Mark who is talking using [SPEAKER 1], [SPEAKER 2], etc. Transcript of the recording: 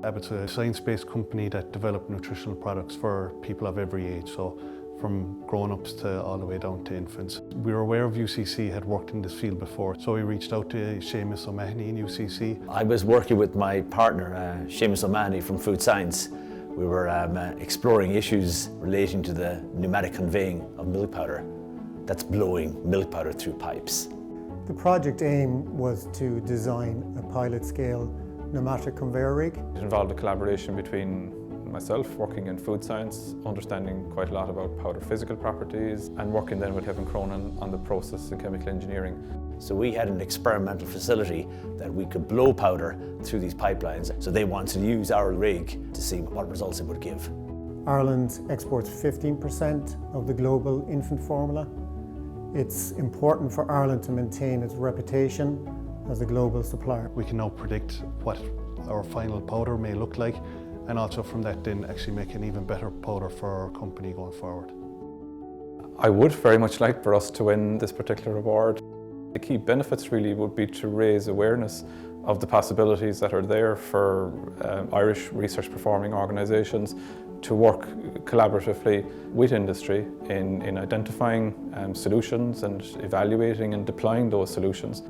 [SPEAKER 1] Abbott's a science-based company that develop nutritional products for people of every age, so from grown-ups to all the way down to infants. We were aware of UCC had worked in this field before, so we reached out to Seamus O'Mahony in UCC.
[SPEAKER 2] I was working with my partner, Seamus O'Mahony from Food Science. We were exploring issues relating to the pneumatic conveying of milk powder. That's blowing milk powder through pipes.
[SPEAKER 3] The project aim was to design a pilot-scale pneumatic conveyor rig.
[SPEAKER 4] It involved a collaboration between myself, working in food science, understanding quite a lot about powder physical properties, and working then with Kevin Cronin on the process and chemical engineering.
[SPEAKER 2] So we had an experimental facility that we could blow powder through these pipelines. So they wanted to use our rig to see what results it would give.
[SPEAKER 3] Ireland exports 15% of the global infant formula. It's important for Ireland to maintain its reputation as a global supplier.
[SPEAKER 1] We can now predict what our final powder may look like, and also from that then actually make an even better powder for our company going forward.
[SPEAKER 4] I would very much like for us to win this particular award. The key benefits really would be to raise awareness of the possibilities that are there for Irish research performing organisations to work collaboratively with industry in identifying solutions and evaluating and deploying those solutions.